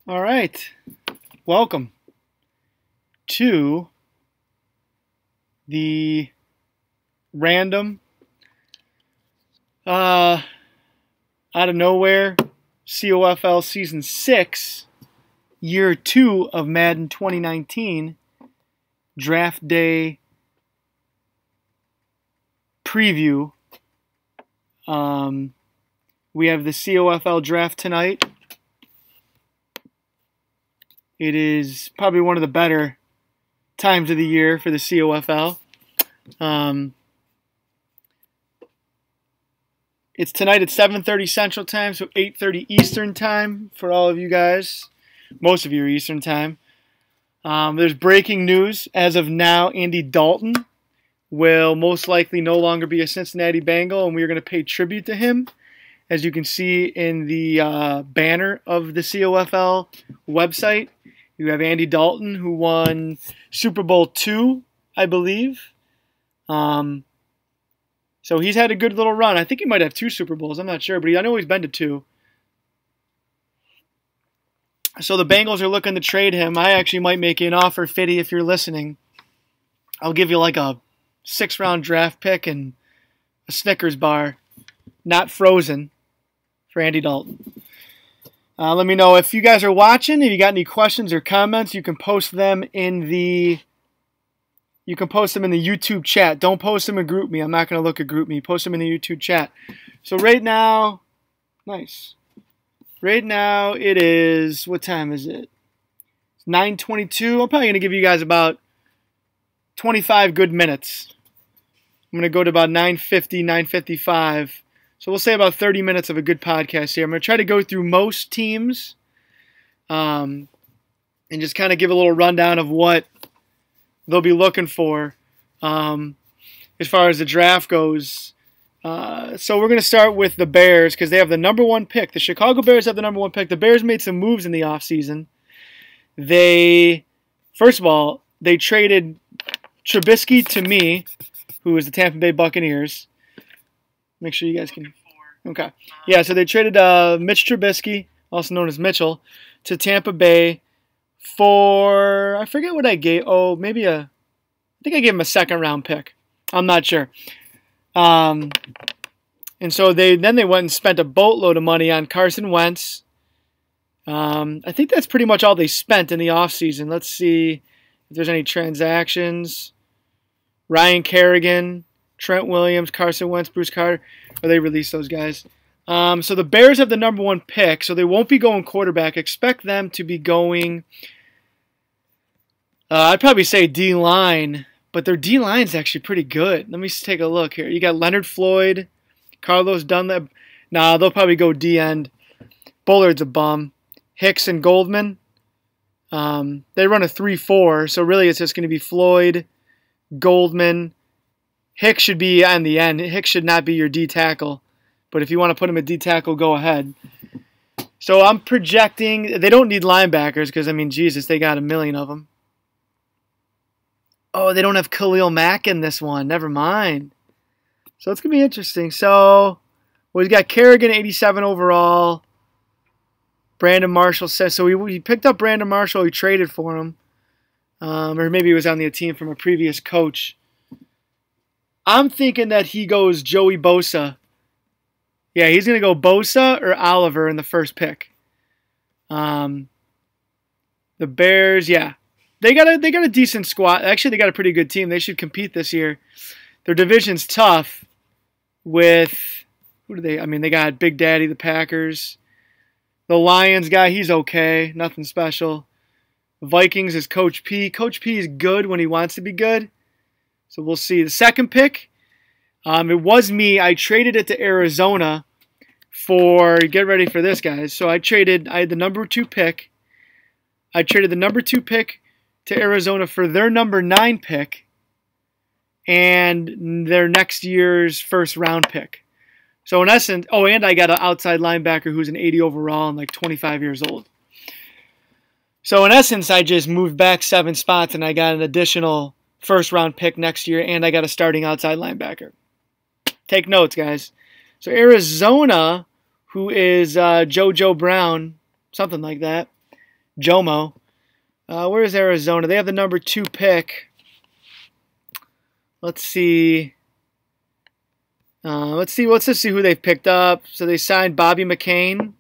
All right. Welcome to the random, out of nowhere, COFL Season 6, Year 2 of Madden 2019, Draft Day preview. We have the COFL draft tonight. It is probably one of the better times of the year for the COFL. It's tonight at 7:30 Central Time, so 8:30 Eastern Time for all of you guys. Most of you are Eastern Time. There's breaking news. As of now, Andy Dalton will most likely no longer be a Cincinnati Bengal, and we are going to pay tribute to him. As you can see in the banner of the COFL website, you have Andy Dalton, who won Super Bowl II, I believe. So he's had a good little run. I think he might have 2 Super Bowls. I'm not sure, but I know he's been to 2. So the Bengals are looking to trade him. I actually might make you an offer, Fitty, if you're listening. I'll give you like a 6th-round draft pick and a Snickers bar, not frozen, for Andy Dalton. Let me know if you guys are watching. If you got any questions or comments, you can post them in the YouTube chat. Don't post them in GroupMe. I'm not going to look at GroupMe. Post them in the YouTube chat. So right now, nice. Right now it is, what time is it? It's 9:22. I'm probably going to give you guys about 25 good minutes. I'm going to go to about 9:50, 9:55. So we'll say about 30 minutes of a good podcast here. I'm going to try to go through most teams and just kind of give a little rundown of what they'll be looking for as far as the draft goes. So we're going to start with the Bears because they have the number 1 pick. The Chicago Bears have the number 1 pick. The Bears made some moves in the offseason. First of all, they traded Trubisky to me, who is the Tampa Bay Buccaneers. Make sure you guys can. Okay. Yeah, so they traded Mitch Trubisky, also known as Mitchell, to Tampa Bay for, I forget what I gave. Oh, I think I gave him a 2nd-round pick. I'm not sure. And so they went and spent a boatload of money on Carson Wentz. I think that's pretty much all they spent in the offseason. Let's see if there's any transactions. Ryan Kerrigan, Trent Williams, Carson Wentz, Bruce Carter. Or they released those guys. So the Bears have the number 1 pick, so they won't be going quarterback. Expect them to be going, I'd probably say D-line, but their D-line is actually pretty good. Let me take a look here. You got Leonard Floyd, Carlos Dunlap. Nah, they'll probably go D-end. Bullard's a bum. Hicks and Goldman. They run a 3-4, so really it's just going to be Floyd, Goldman. Hicks should be on the end. Hicks should not be your D tackle. But if you want to put him at D tackle, go ahead. So I'm projecting, they don't need linebackers because, I mean, Jesus, they got a million of them. Oh, they don't have Khalil Mack in this one. Never mind. So it's going to be interesting. So we've got Kerrigan, 87 overall. Brandon Marshall says, so we picked up Brandon Marshall. We traded for him. Or maybe he was on the team from a previous coach. I'm thinking that he goes Joey Bosa. Yeah, he's going to go Bosa or Oliver in the first pick. The Bears, yeah. They got a decent squad. Actually, they got a pretty good team. They should compete this year. Their division's tough with, who do they? I mean, they got Big Daddy, the Packers. The Lions guy, he's okay. Nothing special. The Vikings is Coach P. Coach P is good when he wants to be good. So we'll see. The 2nd pick, it was me. I traded it to Arizona for, get ready for this, guys. So I had the number 2 pick. I traded the number 2 pick to Arizona for their number 9 pick and their next year's 1st-round pick. So in essence, and I got an outside linebacker who's an 80 overall and like 25 years old. So in essence, I just moved back 7 spots and I got an additional 1st-round pick next year, and I got a starting outside linebacker. Take notes, guys. So Arizona, who is JoJo Brown, something like that, Jomo. Where is Arizona? They have the number 2 pick. Let's see. Let's just see who they've picked up. So they signed Bobby McCain.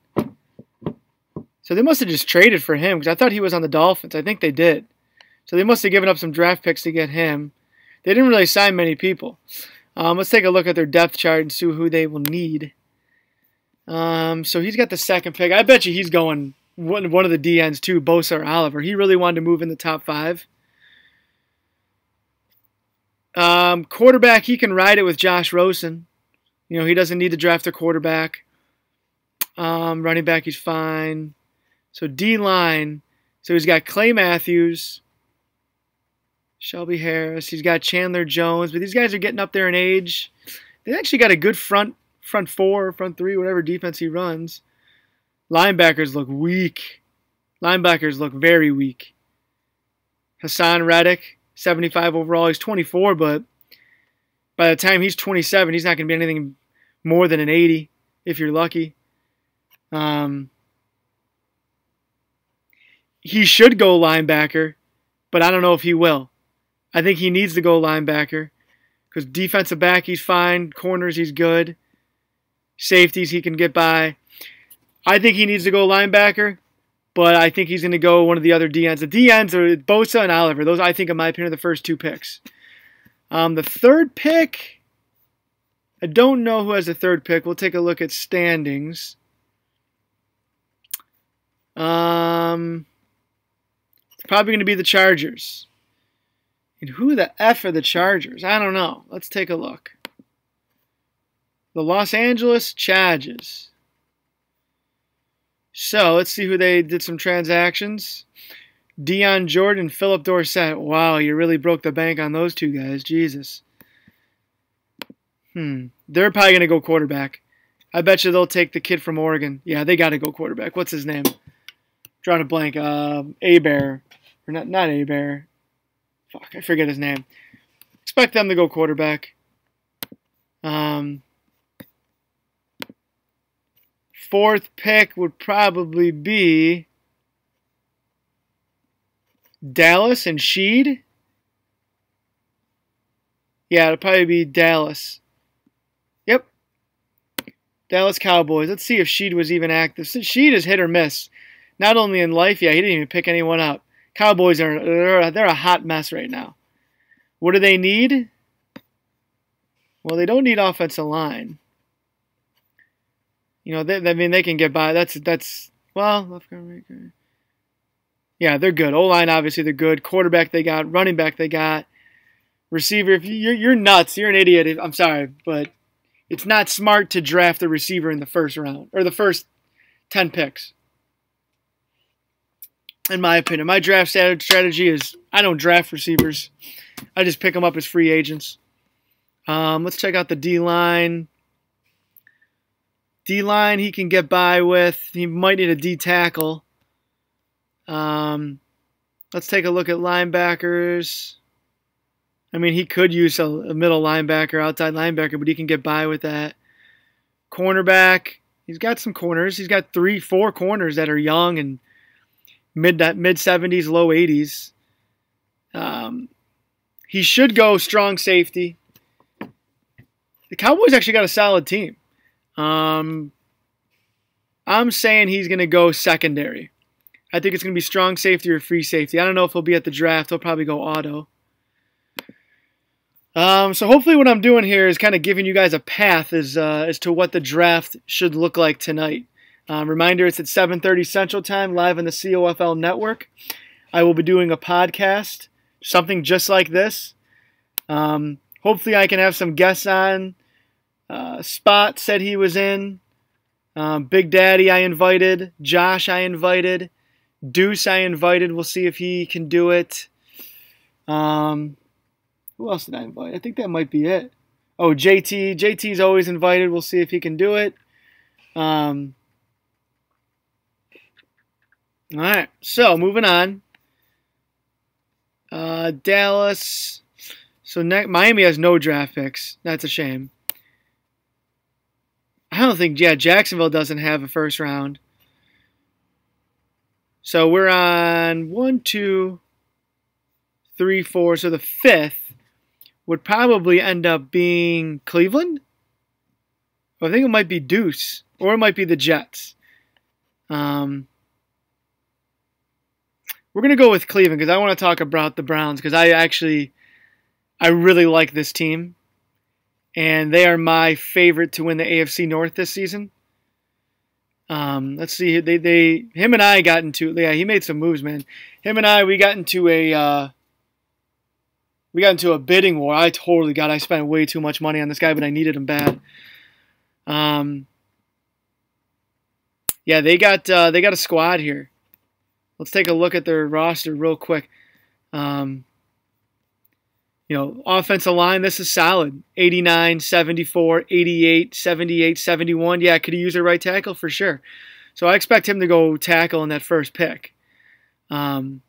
So they must have just traded for him because I thought he was on the Dolphins. I think they did. So they must have given up some draft picks to get him. They didn't really sign many people. Let's take a look at their depth chart and see who they will need. So he's got the 2nd pick. I bet you he's going one of the DNs too, Bosa or Oliver. He really wanted to move in the top 5. Quarterback, he can ride it with Josh Rosen. You know, he doesn't need to draft a quarterback. Running back, he's fine. So D-line, so he's got Clay Matthews, Shelby Harris. He's got Chandler Jones, but these guys are getting up there in age. They actually got a good front 4, front 3, whatever defense he runs. Linebackers look weak. Linebackers look very weak. Hassan Reddick, 75 overall. He's 24, but by the time he's 27, he's not going to be anything more than an 80 if you're lucky. He should go linebacker, but I don't know if he will. I think he needs to go linebacker because defensive back, he's fine. Corners, he's good. Safeties, he can get by. I think he needs to go linebacker, but I think he's going to go one of the other DNs. The DNs are Bosa and Oliver. Those, I think, in my opinion, are the first 2 picks. The 3rd pick, I don't know who has the 3rd pick. We'll take a look at standings. It's probably going to be the Chargers. And who the F are the Chargers? I don't know. Let's take a look. The Los Angeles Chargers. So, let's see who they did some transactions. Deion Jordan, Philip Dorsett. Wow, you really broke the bank on those 2 guys. Jesus. They're probably going to go quarterback. I bet you they'll take the kid from Oregon. Yeah, they got to go quarterback. What's his name? Drawing a blank. Abear. Or not Abear. Fuck, I forget his name. Expect them to go quarterback. 4th pick would probably be Dallas and Sheed. Yeah, it'll probably be Dallas. Yep. Dallas Cowboys. Let's see if Sheed was even active. Sheed is hit or miss. Not only in life, yeah, he didn't even pick anyone up. Cowboys they're a hot mess right now. What do they need? Well, they don't need offensive line. You know, they can get by. Well, left guard, right guard. Yeah, they're good. O-line, obviously, they're good. Quarterback, they got. Running back, they got. Receiver, if you're nuts. You're an idiot. I'm sorry, but it's not smart to draft a receiver in the 1st round or the first 10 picks. In my opinion, my draft strategy is I don't draft receivers. I just pick them up as free agents. Let's check out the D-line. D-line he can get by with. He might need a D-tackle. Let's take a look at linebackers. I mean, he could use a middle linebacker, outside linebacker, but he can get by with that. Cornerback, he's got some corners. He's got 3-4 corners that are young and mid-70s, low 80s. He should go strong safety. The Cowboys actually got a solid team. I'm saying he's going to go secondary. I think it's going to be strong safety or free safety. I don't know if he'll be at the draft. He'll probably go auto. So hopefully what I'm doing here is kind of giving you guys a path as to what the draft should look like tonight. Reminder, it's at 7:30 Central Time, live on the COFL network. I will be doing a podcast, something just like this. Hopefully I can have some guests on. Spot said he was in. Big Daddy I invited. Josh I invited. Deuce I invited. We'll see if he can do it. Who else did I invite? I think that might be it. Oh, JT. JT's always invited. We'll see if he can do it. All right, so moving on. Dallas. So Miami has no draft picks. That's a shame. I don't think, Jacksonville doesn't have a 1st round. So we're on 1, 2, 3, 4. So the fifth would probably end up being Cleveland. I think it might be Deuce, or it might be the Jets. We're going to go with Cleveland because I want to talk about the Browns because I really like this team. And they are my favorite to win the AFC North this season. Let's see. Him and I got into, yeah, he made some moves, man. Him and I, we got into a bidding war. I spent way too much money on this guy, but I needed him bad. Yeah, they got a squad here. Let's take a look at their roster real quick. Offensive line, this is solid. 89, 74, 88, 78, 71. Yeah, could he use a right tackle? For sure. So I expect him to go tackle in that first pick. He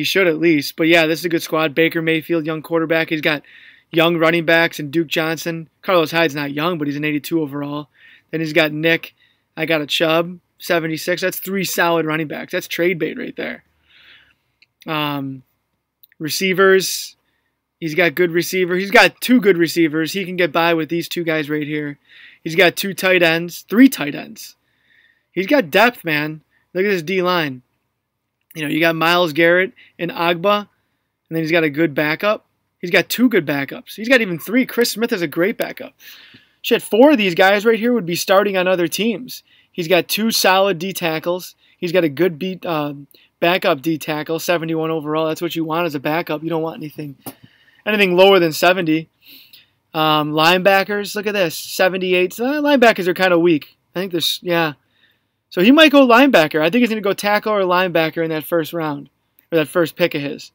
should at least. But yeah, this is a good squad. Baker Mayfield, young quarterback. He's got young running backs and Duke Johnson. Carlos Hyde's not young, but he's an 82 overall. Then he's got Nick. I got a Chubb, 76. That's 3 solid running backs. That's trade bait right there. Receivers, he's got good receiver. He's got 2 good receivers. He can get by with these 2 guys right here. He's got 3 tight ends. He's got depth, man. Look at this D-line. You got Myles Garrett and Agba, and then he's got a good backup. He's got 2 good backups. He's got even 3. Chris Smith is a great backup. Shit, 4 of these guys right here would be starting on other teams. He's got 2 solid D tackles. He's got a good backup D tackle, 71 overall. That's what you want as a backup. You don't want anything lower than 70. Linebackers, look at this, 78. Linebackers are kind of weak. I think there's, yeah. So he might go linebacker. I think he's going to go tackle or linebacker in that first round, or that first pick of his.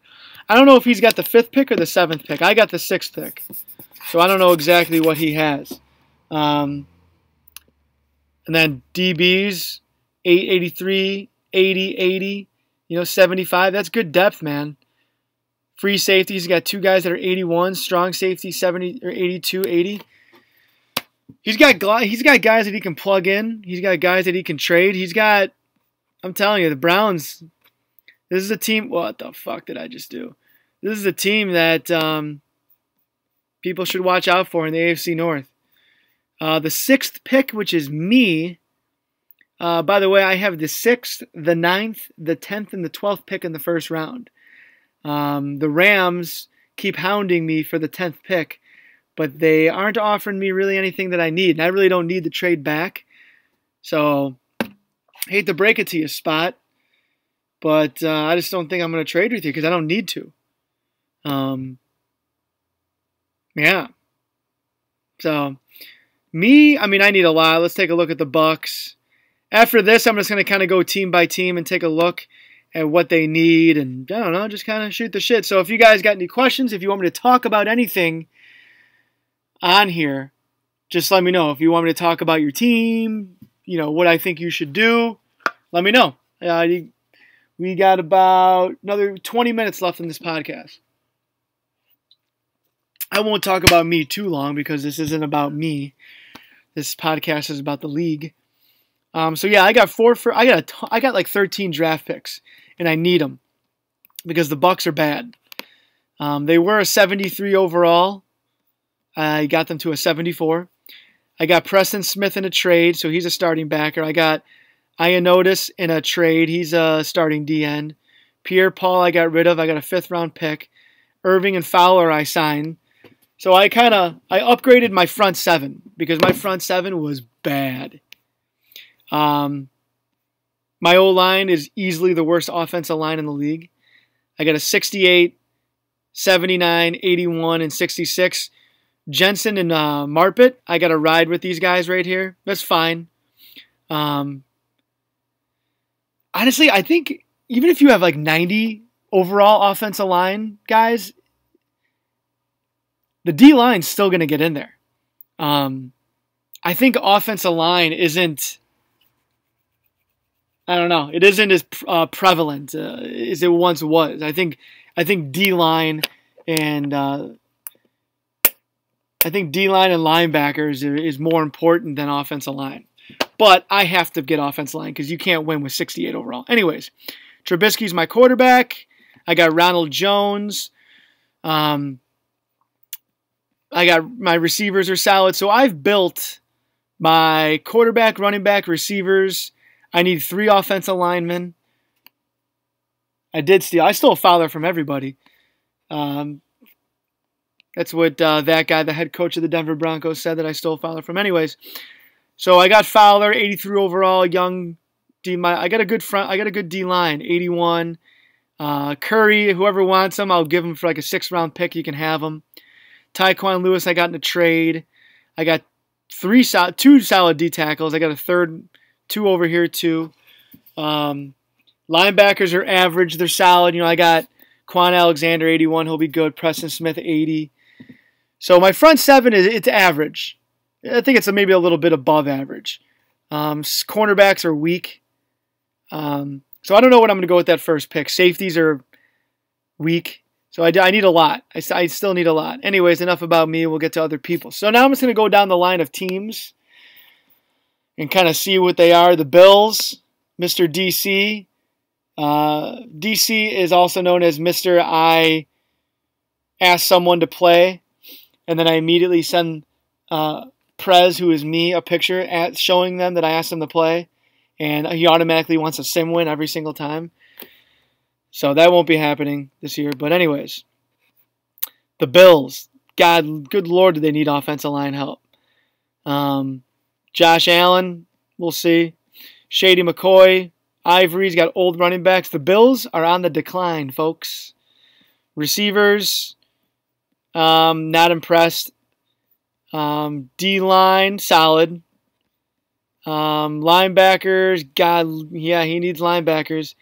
I don't know if he's got the 5th pick or the 7th pick. I got the 6th pick. So I don't know exactly what he has. And then DBs, 883, 80, 80, 75. That's good depth, man. Free safeties, he's got 2 guys that are 81. Strong safety, 70 or 82, 80. He's got guys that he can plug in. He's got guys that he can trade. I'm telling you, the Browns, this is a team. What the fuck did I just do? This is a team that people should watch out for in the AFC North. The 6th pick, which is me. By the way, I have the 6th, the 9th, the 10th, and the 12th pick in the first round. The Rams keep hounding me for the 10th pick, but they aren't offering me really anything that I need, and I really don't need the trade back. So, hate to break it to you, Spot, but I just don't think I'm going to trade with you because I don't need to. Yeah. So, I need a lot. Let's take a look at the Bucks. After this, I'm just going to kind of go team by team and take a look at what they need and, I don't know, just kind of shoot the shit. So if you guys got any questions, if you want me to talk about anything on here, just let me know. If you want me to talk about your team, what I think you should do, let me know. We got about another 20 minutes left in this podcast. I won't talk about me too long because this isn't about me. This podcast is about the league. So yeah, I got like 13 draft picks, and I need them because the Bucks are bad. They were a 73 overall. I got them to a 74. I got Preston Smith in a trade, so he's a starting backer. I got Ioannidis in a trade. He's a starting DN. Pierre-Paul I got rid of. I got a 5th round pick. Irving and Fowler I signed. So I upgraded my front 7 because my front 7 was bad. My O-line is easily the worst offensive line in the league. I got a 68, 79, 81, and 66. Jensen and Marpet, I got to ride with these guys right here. That's fine. Honestly, I think even if you have like 90 overall offensive line guys, the D-line's still going to get in there. I think offensive line isn't... I don't know. It isn't as prevalent as it once was. I think D-line and linebackers is more important than offensive line. But I have to get offensive line because you can't win with 68 overall. Anyways, Trubisky's my quarterback. I got Ronald Jones. I got my receivers are solid. So I've built my quarterback, running back, receivers. I need 3 offensive linemen. I stole Fowler from everybody. That's what that guy, the head coach of the Denver Broncos, said that I stole Fowler from. Anyways, so I got Fowler, 83 overall, young D. I got a good front. I got a good D line, 81. Curry, whoever wants him, I'll give him for like a 6th-round pick. You can have him. Tyquan Lewis, I got in a trade. I got 2 solid D tackles. I got a third, 2 over here too. Linebackers are average. They're solid. I got Quan Alexander, 81. He'll be good. Preston Smith, 80. So my front 7 it's average. I think it's maybe a little bit above average. Cornerbacks are weak. So I don't know what I'm going to go with that first pick. Safeties are weak. So I need a lot. I still need a lot. Anyways, enough about me. We'll get to other people. So now I'm just going to go down the line of teams and kind of see what they are. The Bills, Mr. DC. DC is also known as Mr. I ask someone to play, and then I immediately send Prez, who is me, a picture showing them that I asked him to play, and he automatically wants a sim win every single time. So that won't be happening this year. But anyways, the Bills, God, good Lord, do they need offensive line help. Josh Allen, we'll see. Shady McCoy, Ivory's got old running backs. The Bills are on the decline, folks. Receivers, not impressed. D-line, solid. Linebackers, God, yeah, he needs linebackers.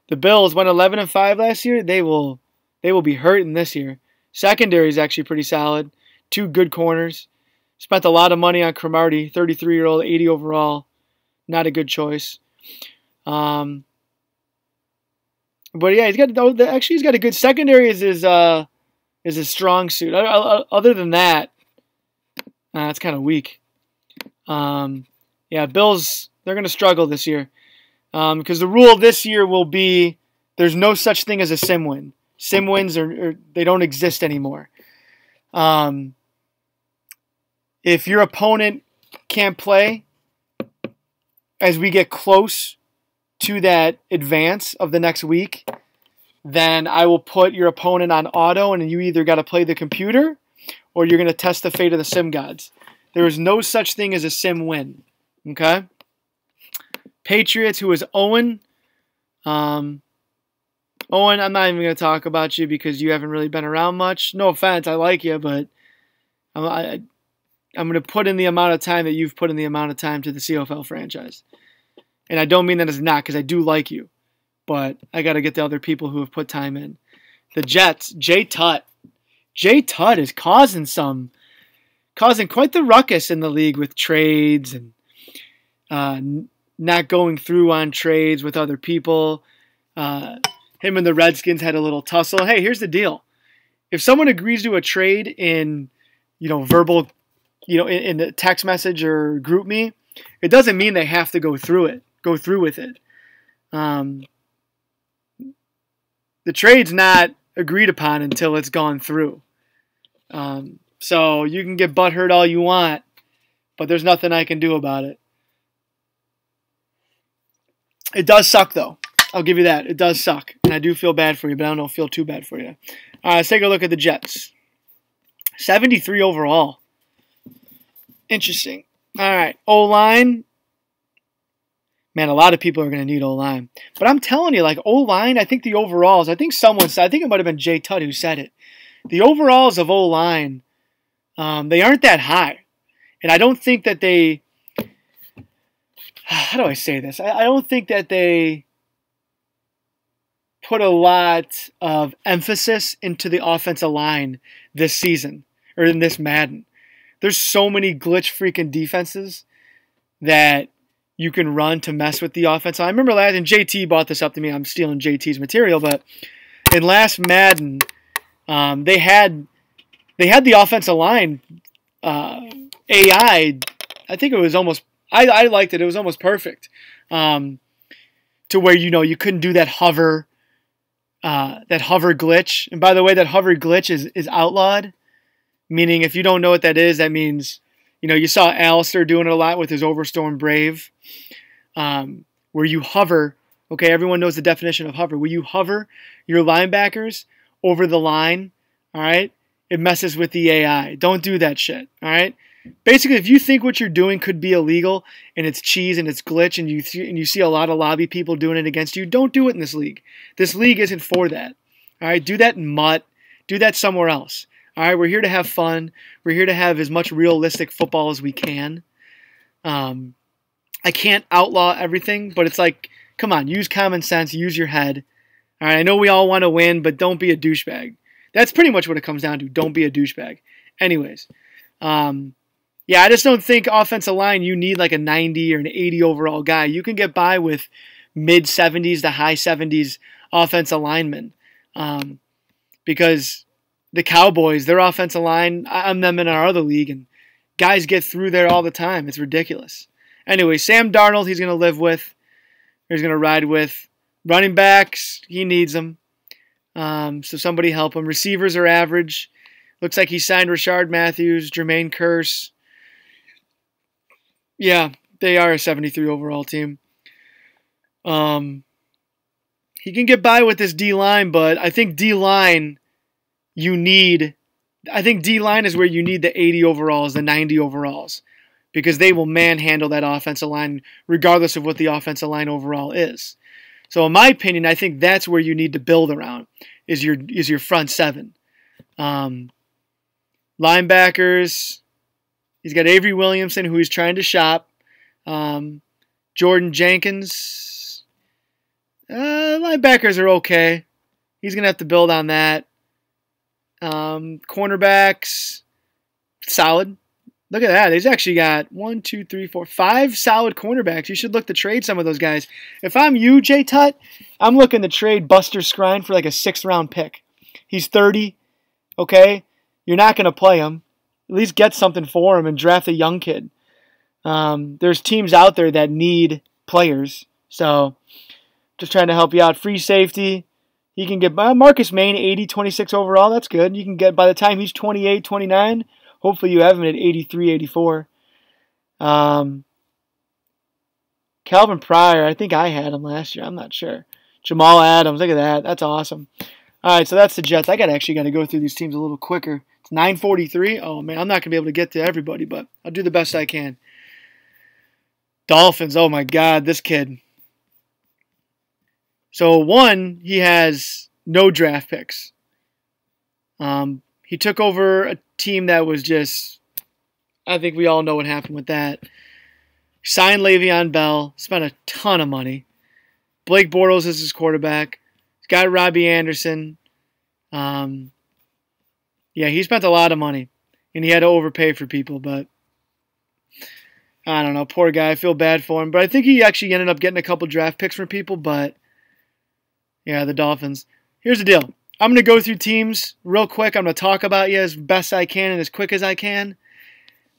The Bills went 11-5 last year. They will be hurting this year. Secondary is actually pretty solid. 2 good corners. Spent a lot of money on Cromartie, 33-year-old, 80 overall. Not a good choice. But yeah, he's got a good secondary. Is his strong suit. Other than that, it's kind of weak. Yeah, Bills, they're going to struggle this year. Because the rule this year will be there's no such thing as a sim win. Sim wins they don't exist anymore. If your opponent can't play, as we get close to that advance of the next week, then I will put your opponent on auto, and you either got to play the computer or you're going to test the fate of the sim gods. There is no such thing as a sim win. Okay? Patriots, who is Owen. Owen, I'm not even going to talk about you because you haven't really been around much. No offense, I like you, but I'm going to put in the amount of time that you've put in the amount of time to the COFL franchise. And I don't mean that as not, because I do like you. But I got to get the other people who have put time in. The Jets, Jay Tutt. Jay Tutt is causing quite the ruckus in the league with trades and not going through on trades with other people. Him and the Redskins had a little tussle. Hey, here's the deal. If someone agrees to a trade in, verbal, in the text message or group me, it doesn't mean they have to go through with it. The trade's not agreed upon until it's gone through. So you can get butthurt all you want, but there's nothing I can do about it. It does suck, though. I'll give you that. It does suck. And I do feel bad for you, but I don't feel too bad for you. All right, let's take a look at the Jets. 73 overall. Interesting. All right, O-line. Man, a lot of people are going to need O-line. But I'm telling you, O-line, I think the overalls, I think it might have been Jay Tutt who said it. The overalls of O-line, they aren't that high. And I don't think that they, how do I say this? I don't think that they put a lot of emphasis into the offensive line this season, or in this Madden. There's so many glitch freaking defenses that you can run to mess with the offense. I remember last, and JT brought this up to me. I'm stealing JT's material, but in last Madden, they had the offensive line AI. I think it was almost I liked it. It was almost perfect. To where, you couldn't do that hover glitch. And by the way, that hover glitch is outlawed, meaning if you don't know what that is, that means, you saw Alistair doing it a lot with his Overstorm Brave, where you hover. Okay, everyone knows the definition of hover. Where you hover your linebackers over the line, all right, it messes with the AI. Don't do that shit, all right? Basically, if you think what you're doing could be illegal and it's cheese and it's glitch and you see a lot of lobby people doing it against you, don't do it in this league. This league isn't for that. All right, do that in MUT. Do that somewhere else. All right, we're here to have fun. We're here to have as much realistic football as we can. I can't outlaw everything, but it's like, come on, use common sense, use your head. All right, I know we all want to win, but don't be a douchebag. That's pretty much what it comes down to. Don't be a douchebag. Anyways, yeah, I just don't think offensive line, you need like a 90 or an 80 overall guy. You can get by with mid-70s to high 70s offensive linemen. Because the Cowboys, their offensive line, I'm them in our other league, and guys get through there all the time. It's ridiculous. Anyway, Sam Darnold, he's going to live with. He's going to ride with. Running backs, he needs them. So somebody help him. Receivers are average. Looks like he signed Rashard Matthews, Jermaine Kearse. Yeah, they are a 73 overall team. He can get by with this D-line, but I think D-line is where you need the 80 overalls, the 90 overalls, because they will manhandle that offensive line regardless of what the offensive line overall is. So in my opinion, I think that's where you need to build around is your front seven. Linebackers, he's got Avery Williamson, who he's trying to shop. Jordan Jenkins. Linebackers are okay. He's going to have to build on that. Cornerbacks, solid. Look at that. He's actually got 5 solid cornerbacks. You should look to trade some of those guys. If I'm you, Jay Tutt, I'm looking to trade Buster Skrine for like a 6th-round pick. He's 30, okay? You're not going to play him. At least get something for him and draft a young kid. There's teams out there that need players. So just trying to help you out. Free safety. He can get Marcus Maine, 80, 26 overall. That's good. You can get, by the time he's 28, 29, hopefully you have him at 83, 84. Calvin Pryor, I think I had him last year. I'm not sure. Jamal Adams, look at that. That's awesome. All right, so that's the Jets. I got to go through these teams a little quicker. It's 9:43. Oh, man, I'm not going to be able to get to everybody, but I'll do the best I can. Dolphins, oh, my God, this kid. So, one, he has no draft picks. He took over a team that was just, I think we all know what happened with that. Signed Le'Veon Bell, spent a ton of money. Blake Bortles is his quarterback. He's got Robbie Anderson. Yeah, he spent a lot of money, and he had to overpay for people, but I don't know. Poor guy. I feel bad for him, but I think he actually ended up getting a couple draft picks from people, but yeah, the Dolphins. Here's the deal. I'm going to go through teams real quick. I'm going to talk about you as best I can and as quick as I can.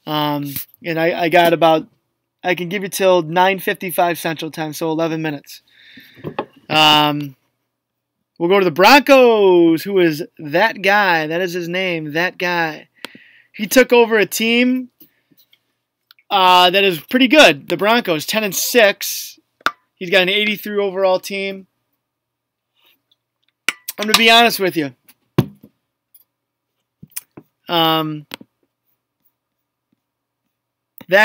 And I got about, I can give you till 9:55 Central Time, so 11 minutes. We'll go to the Broncos, who is that guy. That is his name, that guy. He took over a team that is pretty good. The Broncos, 10-6. He's got an 83 overall team. I'm going to be honest with you. That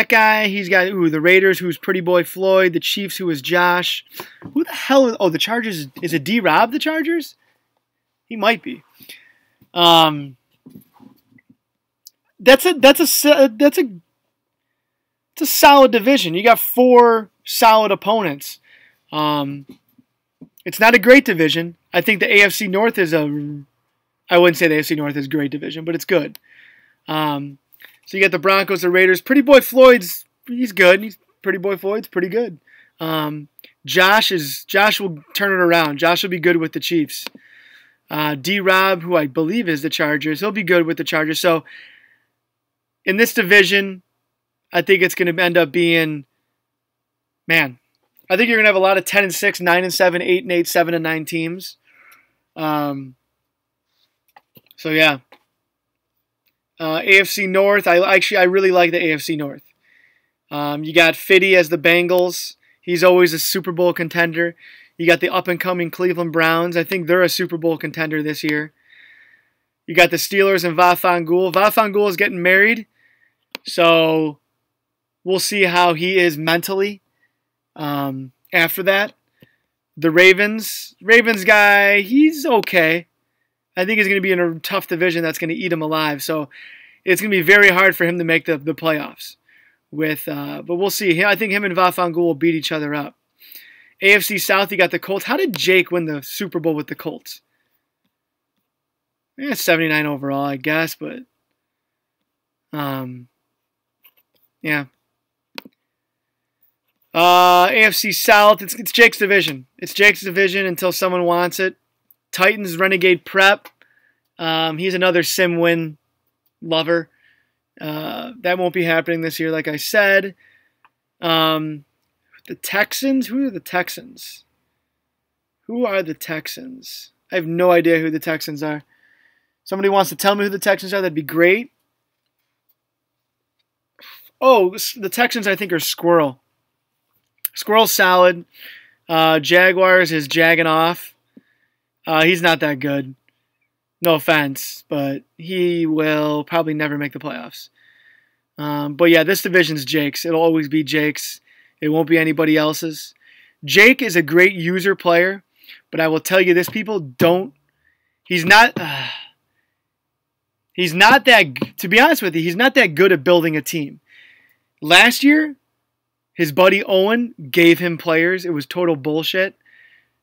guy, he's got the Raiders, who's Pretty Boy Floyd. The Chiefs, who is Josh. Who the hell is... Oh, the Chargers. Is it D-Rob, the Chargers? He might be. That's a solid division. You got 4 solid opponents. It's not a great division. I think the AFC North is I wouldn't say the AFC North is a great division, but it's good. So you got the Broncos, the Raiders. Pretty Boy Floyd's, he's good. Pretty Boy Floyd's pretty good. Josh will turn it around. Josh will be good with the Chiefs. D-Rob, who I believe is the Chargers, he'll be good with the Chargers. So in this division, I think it's going to end up being Man, I think you're gonna have a lot of 10-6, 9-7, 8-8, 7-9 teams. So yeah, AFC North. I really like the AFC North. You got Fitty as the Bengals. He's always a Super Bowl contender. You got the up-and-coming Cleveland Browns. I think they're a Super Bowl contender this year. You got the Steelers and Vafangul. Vafangul is getting married, so we'll see how he is mentally after that. The Ravens guy, he's okay. I think he's going to be in a tough division that's going to eat him alive, so it's going to be very hard for him to make the playoffs. But we'll see. I think him and Vafangul will beat each other up. AFC South, you got the Colts. How did Jake win the Super Bowl with the Colts? 79 overall, I guess, but yeah. AFC South, it's Jake's division. It's Jake's division until someone wants it. Titans, Renegade Prep. He's another sim win lover. That won't be happening this year, like I said. The Texans? Who are the Texans? Who are the Texans? I have no idea who the Texans are. Somebody wants to tell me who the Texans are, that'd be great. Oh, the Texans, I think, are Squirrel. Squirrel's solid. Jaguars is jagging off. He's not that good. No offense, but he will probably never make the playoffs. But yeah, this division's Jake's. It'll always be Jake's. It won't be anybody else's. Jake is a great user player, but I will tell you this, people don't. He's not that. To be honest with you, he's not that good at building a team. Last year, his buddy Owen gave him players. It was total bullshit.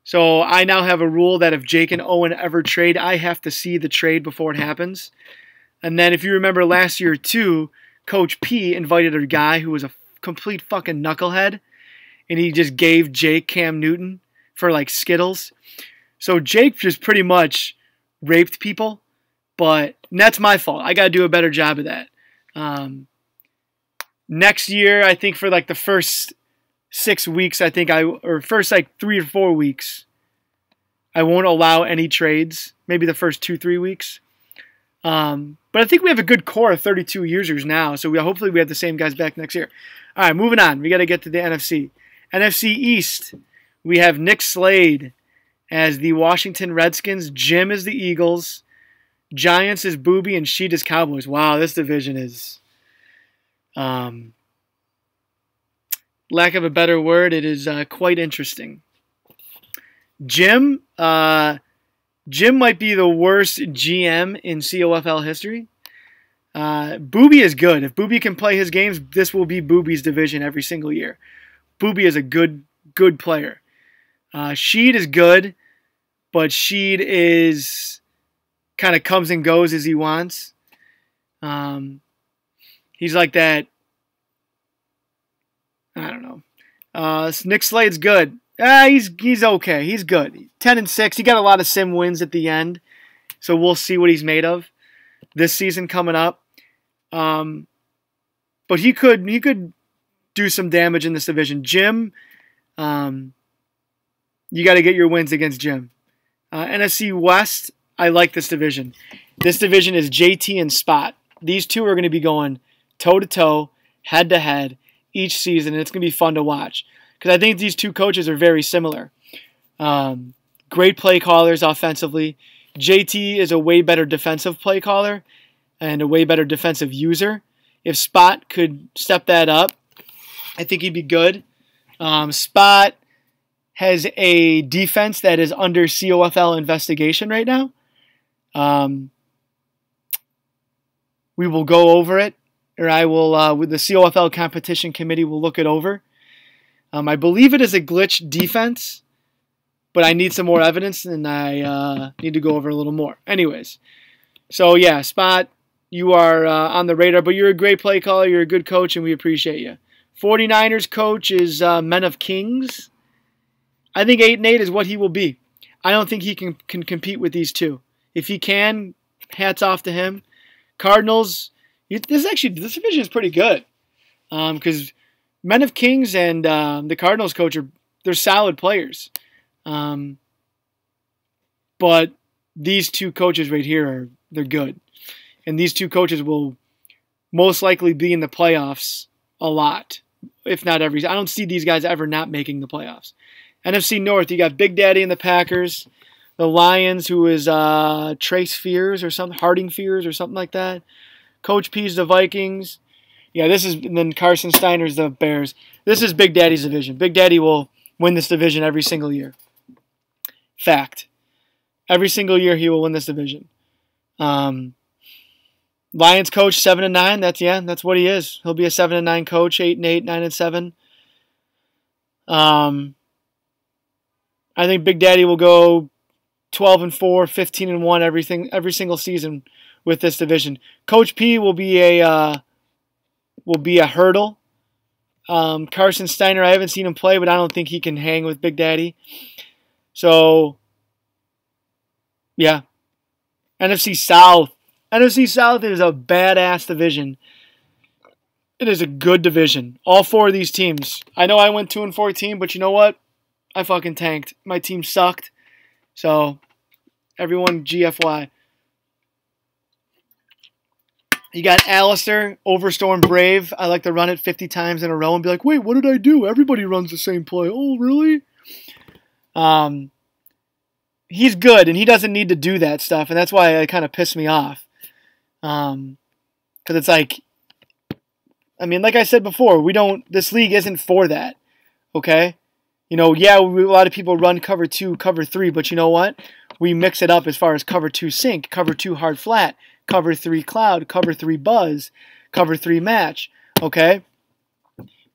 So I now have a rule that if Jake and Owen ever trade, I have to see the trade before it happens. And then if you remember last year too, Coach P invited a guy who was a complete fucking knucklehead, and he just gave Jake Cam Newton for like Skittles. So Jake just pretty much raped people, but that's my fault. I got to do a better job of that. Next year, I think for like the first 6 weeks, or first like 3 or 4 weeks, I won't allow any trades. Maybe the first 2-3 weeks. But I think we have a good core of 32 users now, so hopefully we have the same guys back next year. All right, moving on. We got to get to the NFC. NFC East, we have Nick Slade as the Washington Redskins. Jim is the Eagles. Giants is Booby, and Sheet is Cowboys. Wow, this division is, lack of a better word, it is quite interesting. Jim might be the worst GM in COFL history. Booby is good. If Booby can play his games, this will be Booby's division every single year. Booby is a good player. Sheed is good, but Sheed is kind of comes and goes as he wants. He's like that. I don't know. Nick Slade's good. He's okay. He's good. 10-6. He got a lot of sim wins at the end, so we'll see what he's made of this season coming up. But he could do some damage in this division. Jim, you got to get your wins against Jim. NFC West, I like this division. This division is JT and Spot. These two are going to be going toe-to-toe, head-to-head each season, and it's going to be fun to watch. Because I think these two coaches are very similar. Great play callers offensively. JT is a way better defensive play caller and a way better defensive user. If Spot could step that up, I think he'd be good. Spot has a defense that is under COFL investigation right now. We will go over it, or I will, with the COFL competition committee, will look it over. I believe it is a glitch defense, but I need some more evidence, and I need to go over a little more. Anyways, so yeah, Spot, you are on the radar, but you're a great play caller. You're a good coach, and we appreciate you. 49ers coach is Men of Kings. I think 8-8 is what he will be. I don't think he can compete with these two. If he can, hats off to him. Cardinals, this division is pretty good because Men of Kings and the Cardinals coach they're solid players. But these two coaches right here they're good. And these two coaches will most likely be in the playoffs a lot, if not every. I don't see these guys ever not making the playoffs. NFC North, you got Big Daddy and the Packers, the Lions, who is Trace Fears or something, Harding Fears or something like that. Coach P's the Vikings. Yeah, and then Carson Steiner's the Bears. This is Big Daddy's division. Big Daddy will win this division every single year. Fact. Every single year he will win this division. Lions coach 7-9. That's what he is. He'll be a 7-9 coach. 8-8, 9-7. I think Big Daddy will go 12-4, 15-1 every single season with this division. Coach P will be a hurdle. Carson Steiner, I haven't seen him play, but I don't think he can hang with Big Daddy. So, yeah. NFC South. NFC South is a badass division. It is a good division. All four of these teams. I know I went 2-14, but you know what? I fucking tanked. My team sucked. So, everyone GFY. You got Alistair, Overstorm Brave. I like to run it 50 times in a row and be like, wait, what did I do? Everybody runs the same play. Oh, really? He's good, and he doesn't need to do that stuff, and that's why it kind of pissed me off. Because it's like, I mean, like I said before, this league isn't for that, okay? You know, yeah, a lot of people run cover 2, cover 3, but you know what? We mix it up as far as cover 2 sink, cover 2 hard flat, cover 3 cloud, cover 3 buzz, cover 3 match, okay?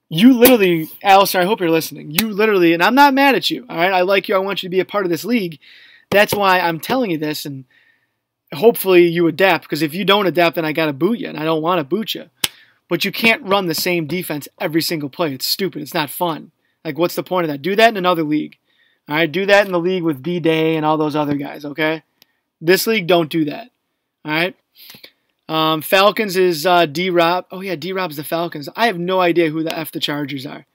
You literally, Alistair, I hope you're listening. You literally, and I'm not mad at you, all right? I like you. I want you to be a part of this league. That's why I'm telling you this, and hopefully you adapt, because if you don't adapt, then I got to boot you, and I don't want to boot you. But you can't run the same defense every single play. It's stupid. It's not fun. Like, what's the point of that? Do that in another league. All right? Do that in the league with B-Day and all those other guys, okay? This league, don't do that. All right? Falcons is D-Rob. Oh, yeah, D-Rob's the Falcons. I have no idea who the F the Chargers are.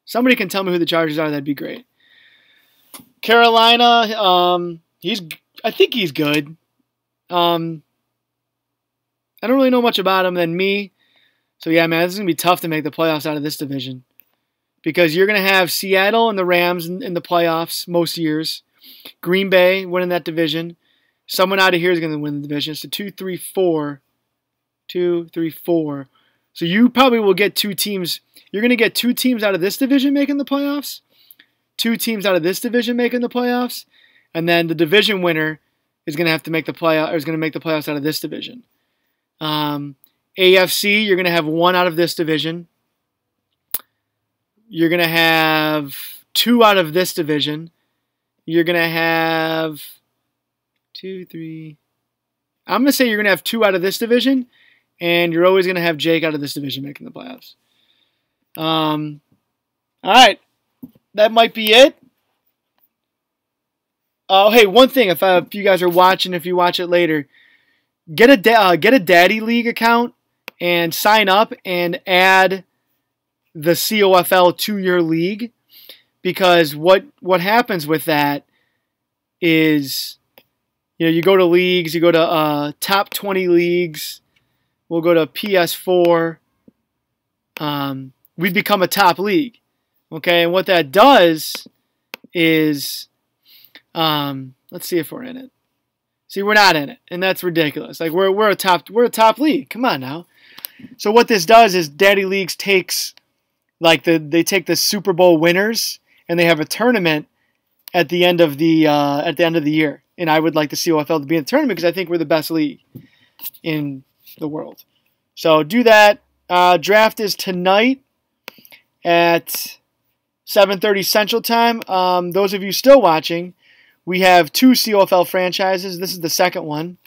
Somebody can tell me who the Chargers are. That'd be great. Carolina, I think he's good. I don't really know much about him than me. So, yeah, man, this is going to be tough to make the playoffs out of this division. Because you're going to have Seattle and the Rams in the playoffs most years. Green Bay winning that division. Someone out of here is going to win the division. So 2, 3, 4. 2, 3, 4. So you probably will get 2 teams. You're going to get 2 teams out of this division making the playoffs. 2 teams out of this division making the playoffs. And then the division winner is going to have to make the playoffs out of this division. AFC, you're going to have 1 out of this division. You're going to have 2 out of this division. You're going to have 2, 3. I'm going to say you're going to have 2 out of this division, and you're always going to have Jake out of this division making the playoffs. All right. That might be it. Oh, hey, one thing. If you guys are watching, if you watch it later, get a Daddy League account and sign up and add the COFL to your league, because what happens with that is, you know, you go to leagues, you go to top 20 leagues. We'll go to PS4. We've become a top league, okay? And what that does is, let's see if we're in it. See, we're not in it, and that's ridiculous. Like we're a top league. Come on now. So what this does is Daddy Leagues takes, like, they take the Super Bowl winners and they have a tournament at the end of the year. And I would like the COFL to be in the tournament because I think we're the best league in the world. So do that. Draft is tonight at 7:30 Central Time. Those of you still watching, we have 2 COFL franchises. This is the second one.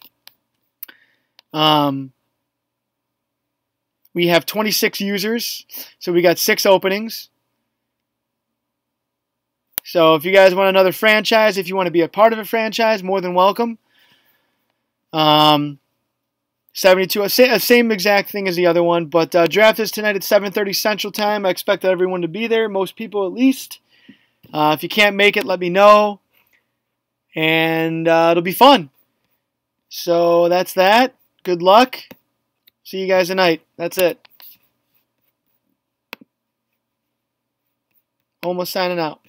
We have 26 users, so we got 6 openings. So if you guys want another franchise, if you want to be a part of a franchise, more than welcome. 72, same exact thing as the other one. But draft is tonight at 7:30 Central Time. I expect everyone to be there, most people at least. If you can't make it, let me know. And it'll be fun. So that's that. Good luck. See you guys tonight. That's it. Almost signing out.